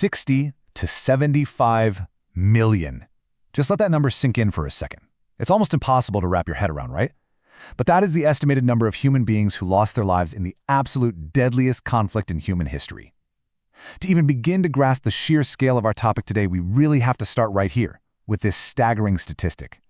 60 to 75 million. Just let that number sink in for a second. It's almost impossible to wrap your head around, right? But that is the estimated number of human beings who lost their lives in the absolute deadliest conflict in human history. To even begin to grasp the sheer scale of our topic today, we really have to start right here, with this staggering statistic.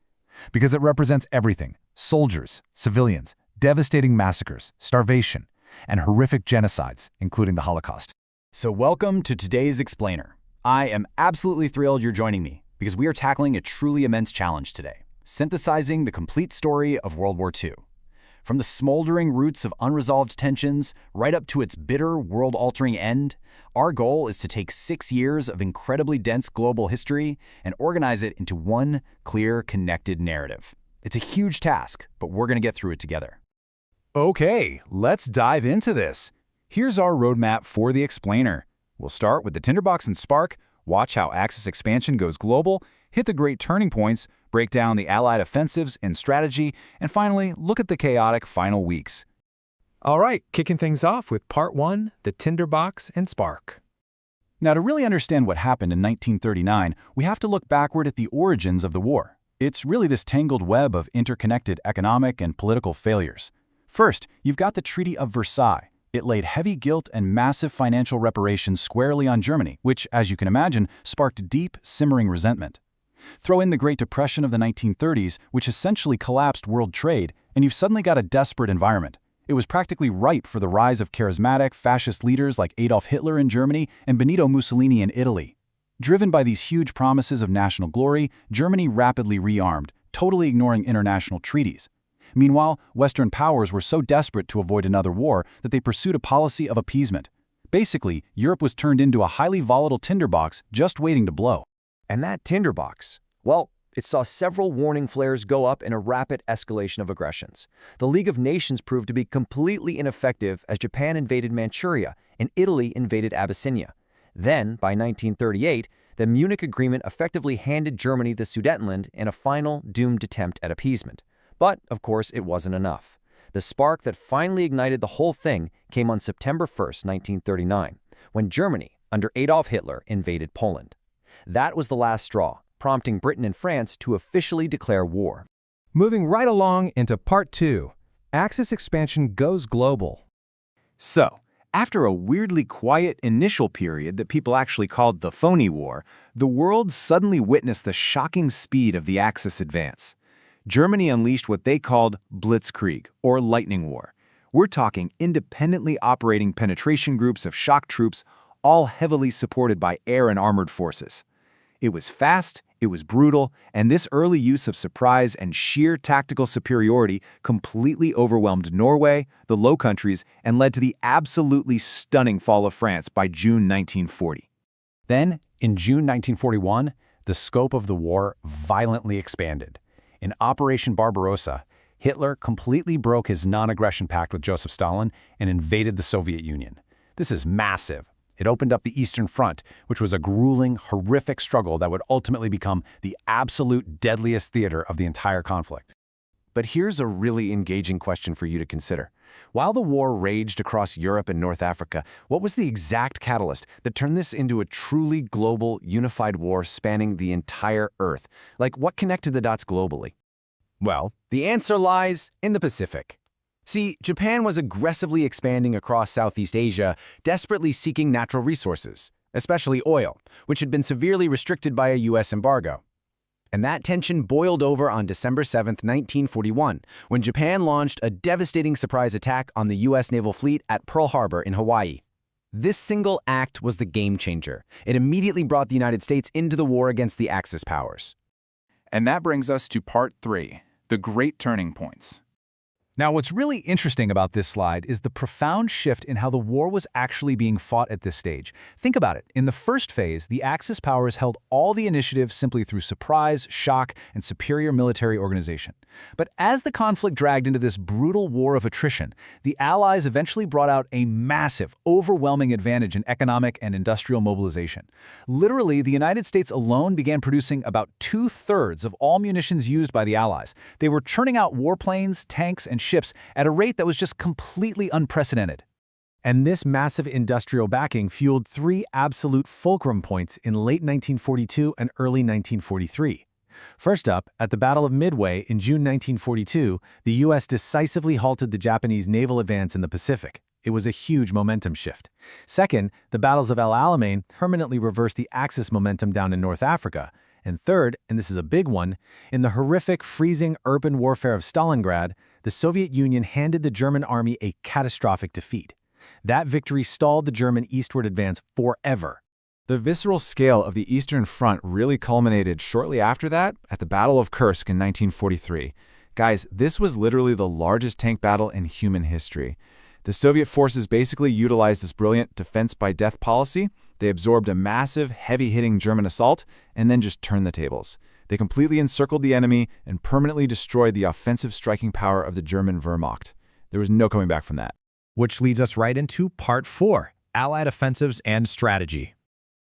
Because it represents everything: soldiers, civilians, devastating massacres, starvation, and horrific genocides, including the Holocaust. So welcome to today's Explainer. I am absolutely thrilled you're joining me, because we are tackling a truly immense challenge today: synthesizing the complete story of World War II. From the smoldering roots of unresolved tensions right up to its bitter, world-altering end, our goal is to take 6 years of incredibly dense global history and organize it into one clear, connected narrative. It's a huge task, but we're going to get through it together. Okay, let's dive into this. Here's our roadmap for the Explainer. We'll start with the tinderbox and spark, watch how Axis expansion goes global, hit the great turning points, break down the Allied offensives and strategy, and finally, look at the chaotic final weeks. All right, kicking things off with Part 1, the tinderbox and spark. Now, to really understand what happened in 1939, we have to look backward at the origins of the war. It's really this tangled web of interconnected economic and political failures. First, you've got the Treaty of Versailles. It laid heavy guilt and massive financial reparations squarely on Germany, which, as you can imagine, sparked deep, simmering resentment. Throw in the Great Depression of the 1930s, which essentially collapsed world trade, and you've suddenly got a desperate environment. It was practically ripe for the rise of charismatic, fascist leaders like Adolf Hitler in Germany and Benito Mussolini in Italy. Driven by these huge promises of national glory, Germany rapidly rearmed, totally ignoring international treaties. Meanwhile, Western powers were so desperate to avoid another war that they pursued a policy of appeasement. Basically, Europe was turned into a highly volatile tinderbox just waiting to blow. And that tinderbox, well, it saw several warning flares go up in a rapid escalation of aggressions. The League of Nations proved to be completely ineffective as Japan invaded Manchuria and Italy invaded Abyssinia. Then, by 1938, the Munich Agreement effectively handed Germany the Sudetenland in a final, doomed attempt at appeasement. But, of course, it wasn't enough. The spark that finally ignited the whole thing came on September 1st, 1939, when Germany, under Adolf Hitler, invaded Poland. That was the last straw, prompting Britain and France to officially declare war. Moving right along into Part 2, Axis expansion goes global. So, after a weirdly quiet initial period that people actually called the Phony War, the world suddenly witnessed the shocking speed of the Axis advance. Germany unleashed what they called Blitzkrieg, or lightning war. We're talking independently operating penetration groups of shock troops, all heavily supported by air and armored forces. It was fast, it was brutal, and this early use of surprise and sheer tactical superiority completely overwhelmed Norway, the Low Countries, and led to the absolutely stunning fall of France by June 1940. Then, in June 1941, the scope of the war violently expanded. In Operation Barbarossa, Hitler completely broke his non-aggression pact with Joseph Stalin and invaded the Soviet Union. This is massive. It opened up the Eastern Front, which was a grueling, horrific struggle that would ultimately become the absolute deadliest theater of the entire conflict. But here's a really engaging question for you to consider. While the war raged across Europe and North Africa, what was the exact catalyst that turned this into a truly global, unified war spanning the entire Earth? Like, what connected the dots globally? Well, the answer lies in the Pacific. See, Japan was aggressively expanding across Southeast Asia, desperately seeking natural resources, especially oil, which had been severely restricted by a U.S. embargo. And that tension boiled over on December 7, 1941, when Japan launched a devastating surprise attack on the U.S. naval fleet at Pearl Harbor in Hawaii. This single act was the game changer. It immediately brought the United States into the war against the Axis powers. And that brings us to Part 3, the Great Turning Points. Now, what's really interesting about this slide is the profound shift in how the war was actually being fought at this stage. Think about it. In the first phase, the Axis powers held all the initiative simply through surprise, shock, and superior military organization. But as the conflict dragged into this brutal war of attrition, the Allies eventually brought out a massive, overwhelming advantage in economic and industrial mobilization. Literally, the United States alone began producing about 2/3 of all munitions used by the Allies. They were churning out warplanes, tanks, and ships at a rate that was just completely unprecedented. And this massive industrial backing fueled three absolute fulcrum points in late 1942 and early 1943. First up, at the Battle of Midway in June 1942, the U.S. decisively halted the Japanese naval advance in the Pacific. It was a huge momentum shift. Second, the battles of El Alamein permanently reversed the Axis momentum down in North Africa. And third, and this is a big one, in the horrific, freezing urban warfare of Stalingrad, the Soviet Union handed the German army a catastrophic defeat. That victory stalled the German eastward advance forever. The visceral scale of the Eastern Front really culminated shortly after that at the Battle of Kursk in 1943. Guys, this was literally the largest tank battle in human history. The Soviet forces basically utilized this brilliant defense-by-death policy. They absorbed a massive, heavy-hitting German assault and then just turned the tables. They completely encircled the enemy and permanently destroyed the offensive striking power of the German Wehrmacht. There was no coming back from that. Which leads us right into Part 4, Allied Offensives and Strategy.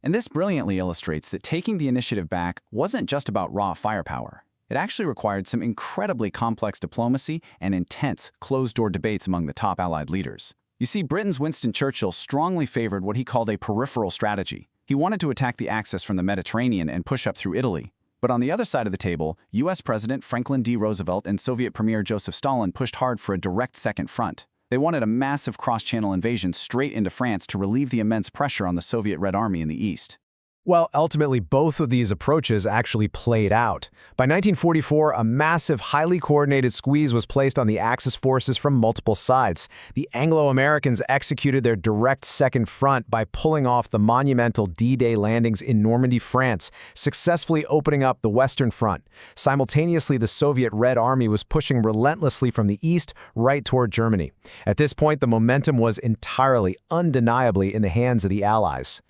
And this brilliantly illustrates that taking the initiative back wasn't just about raw firepower. It actually required some incredibly complex diplomacy and intense, closed-door debates among the top Allied leaders. You see, Britain's Winston Churchill strongly favored what he called a peripheral strategy. He wanted to attack the Axis from the Mediterranean and push up through Italy. But on the other side of the table, U.S. President Franklin D. Roosevelt and Soviet Premier Joseph Stalin pushed hard for a direct second front. They wanted a massive cross-channel invasion straight into France to relieve the immense pressure on the Soviet Red Army in the east. Well, ultimately, both of these approaches actually played out. By 1944, a massive, highly coordinated squeeze was placed on the Axis forces from multiple sides. The Anglo-Americans executed their direct second front by pulling off the monumental D-Day landings in Normandy, France, successfully opening up the Western Front. Simultaneously, the Soviet Red Army was pushing relentlessly from the east right toward Germany. At this point, the momentum was entirely, undeniably in the hands of the Allies.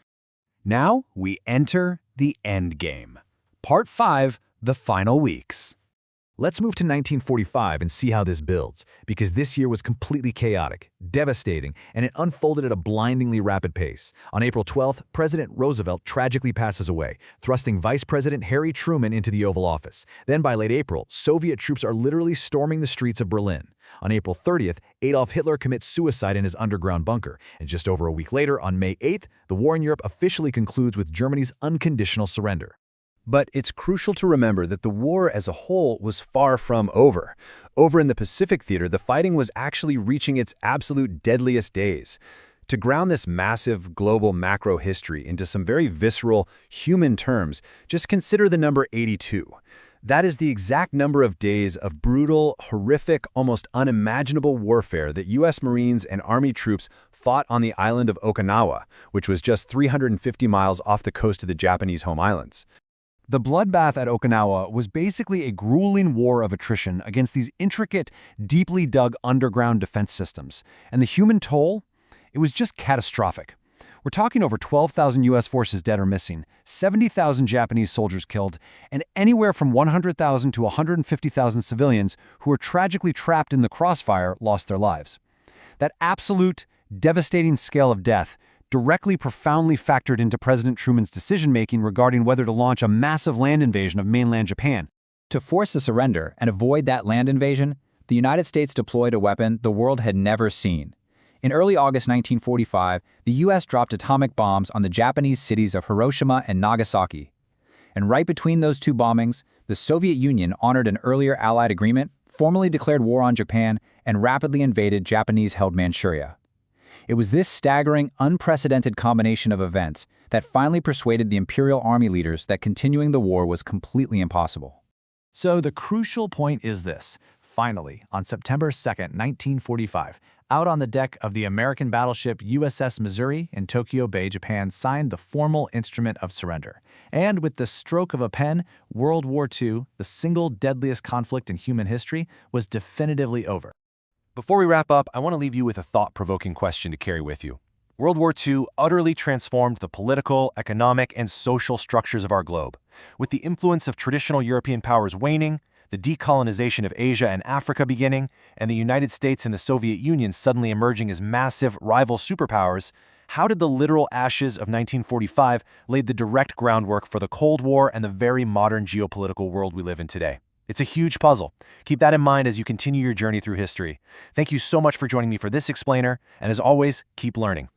Now we enter the end game. Part 5, the final weeks. Let's move to 1945 and see how this builds, because this year was completely chaotic, devastating, and it unfolded at a blindingly rapid pace. On April 12th, President Roosevelt tragically passes away, thrusting Vice President Harry Truman into the Oval Office. Then by late April, Soviet troops are literally storming the streets of Berlin. On April 30th, Adolf Hitler commits suicide in his underground bunker, and just over a week later, on May 8th, the war in Europe officially concludes with Germany's unconditional surrender. But it's crucial to remember that the war as a whole was far from over. Over in the Pacific theater, the fighting was actually reaching its absolute deadliest days. To ground this massive global macro history into some very visceral human terms, just consider the number 82. That is the exact number of days of brutal, horrific, almost unimaginable warfare that U.S. Marines and Army troops fought on the island of Okinawa, which was just 350 miles off the coast of the Japanese home islands. The bloodbath at Okinawa was basically a grueling war of attrition against these intricate, deeply dug underground defense systems. And the human toll? It was just catastrophic. We're talking over 12,000 U.S. forces dead or missing, 70,000 Japanese soldiers killed, and anywhere from 100,000 to 150,000 civilians who were tragically trapped in the crossfire lost their lives. That absolute, devastating scale of death directly profoundly factored into President Truman's decision-making regarding whether to launch a massive land invasion of mainland Japan. To force a surrender and avoid that land invasion, the United States deployed a weapon the world had never seen. In early August 1945, the U.S. dropped atomic bombs on the Japanese cities of Hiroshima and Nagasaki. And right between those two bombings, the Soviet Union honored an earlier Allied agreement, formally declared war on Japan, and rapidly invaded Japanese-held Manchuria. It was this staggering, unprecedented combination of events that finally persuaded the Imperial Army leaders that continuing the war was completely impossible. So the crucial point is this. Finally, on September 2nd, 1945, out on the deck of the American battleship USS Missouri in Tokyo Bay, Japan signed the formal instrument of surrender. And with the stroke of a pen, World War II, the single deadliest conflict in human history, was definitively over. Before we wrap up, I want to leave you with a thought-provoking question to carry with you. World War II utterly transformed the political, economic, and social structures of our globe. With the influence of traditional European powers waning, the decolonization of Asia and Africa beginning, and the United States and the Soviet Union suddenly emerging as massive rival superpowers, how did the literal ashes of 1945 lay the direct groundwork for the Cold War and the very modern geopolitical world we live in today? It's a huge puzzle. Keep that in mind as you continue your journey through history. Thank you so much for joining me for this explainer, and as always, keep learning.